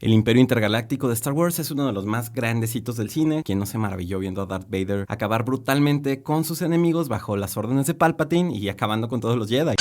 El Imperio Intergaláctico de Star Wars es uno de los más grandes hitos del cine. Quien no se maravilló viendo a Darth Vader acabar brutalmente con sus enemigos bajo las órdenes de Palpatine y acabando con todos los Jedi.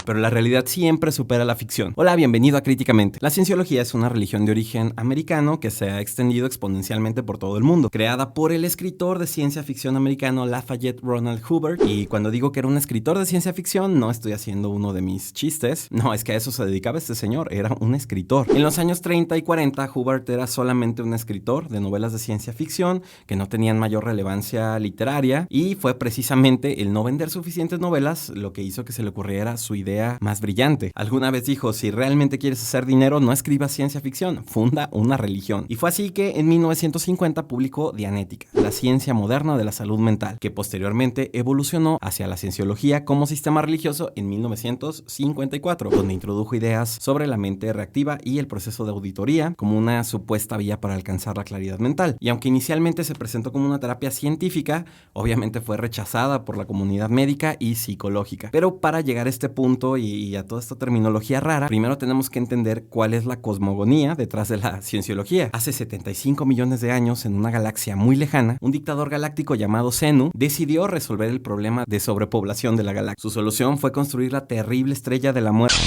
Pero la realidad siempre supera la ficción. Hola, bienvenido a Críticamente. La cienciología es una religión de origen americano que se ha extendido exponencialmente por todo el mundo, creada por el escritor de ciencia ficción americano Lafayette Ronald Hubbard. Y cuando digo que era un escritor de ciencia ficción, no estoy haciendo uno de mis chistes. No, es que a eso se dedicaba este señor, era un escritor. En los años 30 y 40, Hubbard era solamente un escritor de novelas de ciencia ficción que no tenían mayor relevancia literaria, y fue precisamente el no vender suficientes novelas lo que hizo que se le ocurriera su idea más brillante. Alguna vez dijo: si realmente quieres hacer dinero, no escribas ciencia ficción, funda una religión. Y fue así que en 1950 publicó Dianética, la ciencia moderna de la salud mental, que posteriormente evolucionó hacia la cienciología como sistema religioso en 1954, donde introdujo ideas sobre la mente reactiva y el proceso de auditoría como una supuesta vía para alcanzar la claridad mental. Y aunque inicialmente se presentó como una terapia científica, obviamente fue rechazada por la comunidad médica y psicológica. Pero para llegar a este punto y a toda esta terminología rara, primero tenemos que entender cuál es la cosmogonía detrás de la cienciología. Hace 75 millones de años, en una galaxia muy lejana, un dictador galáctico llamado Zenu decidió resolver el problema de sobrepoblación de la galaxia. Su solución fue construir la terrible estrella de la muerte.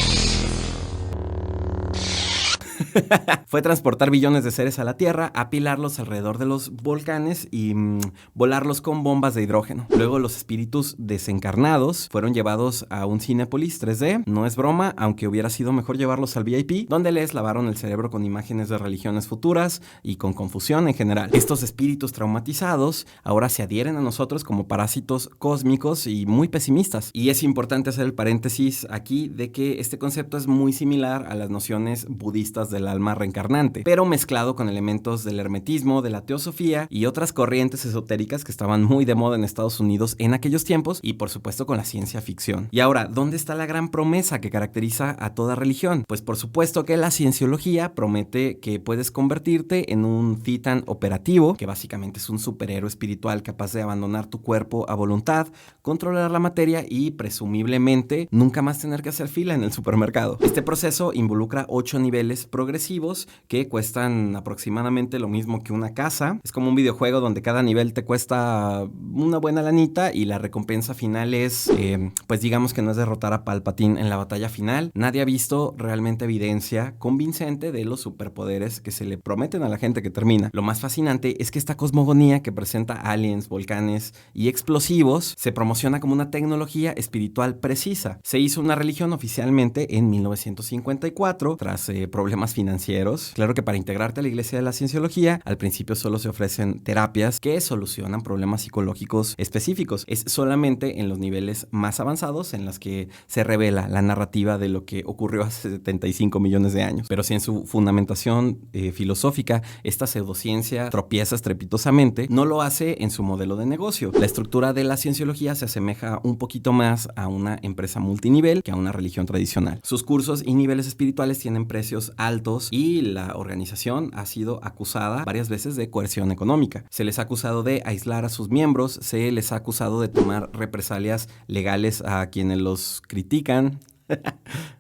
Fue transportar billones de seres a la Tierra, apilarlos alrededor de los volcanes y volarlos con bombas de hidrógeno. Luego los espíritus desencarnados fueron llevados a un Cinépolis 3D. No es broma, aunque hubiera sido mejor llevarlos al VIP, donde les lavaron el cerebro con imágenes de religiones futuras y con confusión en general. Estos espíritus traumatizados ahora se adhieren a nosotros como parásitos cósmicos y muy pesimistas. Y es importante hacer el paréntesis aquí de que este concepto es muy similar a las nociones budistas del alma reencarnante, pero mezclado con elementos del hermetismo, de la teosofía y otras corrientes esotéricas que estaban muy de moda en Estados Unidos en aquellos tiempos, y por supuesto con la ciencia ficción. Y ahora, ¿dónde está la gran promesa que caracteriza a toda religión? Pues por supuesto que la cienciología promete que puedes convertirte en un titán operativo, que básicamente es un superhéroe espiritual capaz de abandonar tu cuerpo a voluntad, controlar la materia y presumiblemente nunca más tener que hacer fila en el supermercado. Este proceso involucra 8 niveles progresivos que cuestan aproximadamente lo mismo que una casa. Es como un videojuego donde cada nivel te cuesta una buena lanita y la recompensa final es, pues digamos que no es derrotar a Palpatine en la batalla final. Nadie ha visto realmente evidencia convincente de los superpoderes que se le prometen a la gente que termina. Lo más fascinante es que esta cosmogonía que presenta aliens, volcanes y explosivos se promociona como una tecnología espiritual precisa. Se hizo una religión oficialmente en 1954 tras problemas financieros. Claro que para integrarte a la iglesia de la cienciología, al principio solo se ofrecen terapias que solucionan problemas psicológicos específicos. Es solamente en los niveles más avanzados en las que se revela la narrativa de lo que ocurrió hace 75 millones de años. Pero si en su fundamentación filosófica esta pseudociencia tropieza estrepitosamente, no lo hace en su modelo de negocio. La estructura de la cienciología se asemeja un poquito más a una empresa multinivel que a una religión tradicional. Sus cursos y niveles espirituales tienen precios altos y la organización ha sido acusada varias veces de coerción económica. Se les ha acusado de aislar a sus miembros, se les ha acusado de tomar represalias legales a quienes los critican.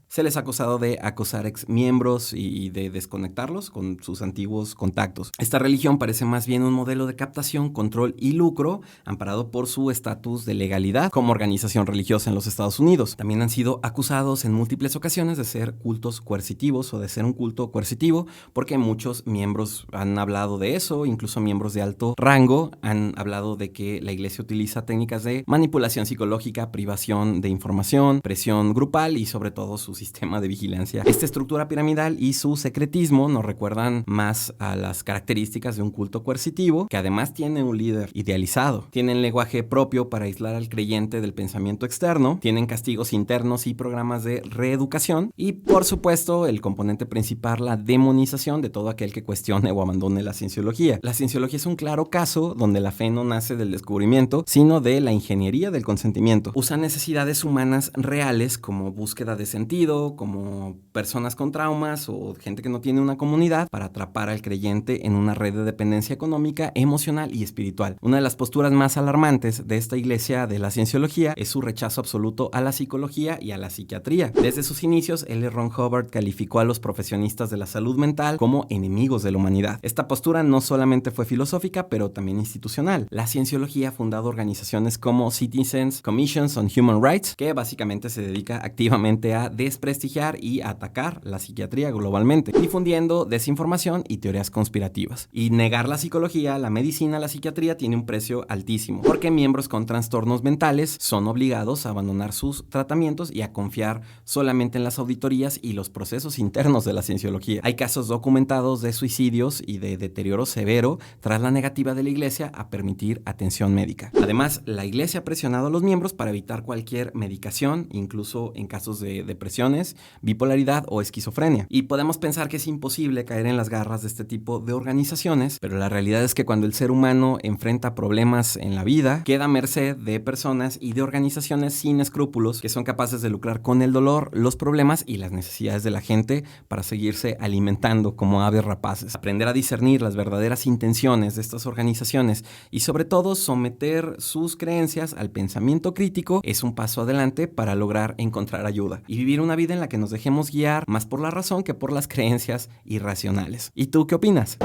Se les ha acusado de acosar exmiembros y de desconectarlos con sus antiguos contactos. Esta religión parece más bien un modelo de captación, control y lucro, amparado por su estatus de legalidad como organización religiosa en los Estados Unidos. También han sido acusados en múltiples ocasiones de ser cultos coercitivos o de ser un culto coercitivo, porque muchos miembros han hablado de eso, incluso miembros de alto rango han hablado de que la iglesia utiliza técnicas de manipulación psicológica, privación de información, presión grupal y sobre todo sus sistema de vigilancia. Esta estructura piramidal y su secretismo nos recuerdan más a las características de un culto coercitivo, que además tiene un líder idealizado. Tienen lenguaje propio para aislar al creyente del pensamiento externo, tienen castigos internos y programas de reeducación, y por supuesto el componente principal, la demonización de todo aquel que cuestione o abandone la cienciología. La cienciología es un claro caso donde la fe no nace del descubrimiento, sino de la ingeniería del consentimiento. Usa necesidades humanas reales como búsqueda de sentido, entendido como personas con traumas o gente que no tiene una comunidad para atrapar al creyente en una red de dependencia económica, emocional y espiritual. Una de las posturas más alarmantes de esta iglesia de la cienciología es su rechazo absoluto a la psicología y a la psiquiatría. Desde sus inicios, L. Ron Hubbard calificó a los profesionistas de la salud mental como enemigos de la humanidad. Esta postura no solamente fue filosófica, pero también institucional. La cienciología ha fundado organizaciones como Citizens Commissions on Human Rights, que básicamente se dedica activamente a desprestigiar y atacar la psiquiatría globalmente, difundiendo desinformación y teorías conspirativas. Y negar la psicología, la medicina, la psiquiatría tiene un precio altísimo, porque miembros con trastornos mentales son obligados a abandonar sus tratamientos y a confiar solamente en las auditorías y los procesos internos de la cienciología. Hay casos documentados de suicidios y de deterioro severo tras la negativa de la iglesia a permitir atención médica. Además, la iglesia ha presionado a los miembros para evitar cualquier medicación, incluso en casos de depresiones, bipolaridad o esquizofrenia. Y podemos pensar que es imposible caer en las garras de este tipo de organizaciones, pero la realidad es que cuando el ser humano enfrenta problemas en la vida, queda a merced de personas y de organizaciones sin escrúpulos que son capaces de lucrar con el dolor, los problemas y las necesidades de la gente para seguirse alimentando como aves rapaces. Aprender a discernir las verdaderas intenciones de estas organizaciones y sobre todo someter sus creencias al pensamiento crítico es un paso adelante para lograr encontrar ayuda y vivir una vida en la que nos dejemos guiar más por la razón que por las creencias irracionales. ¿Y tú qué opinas?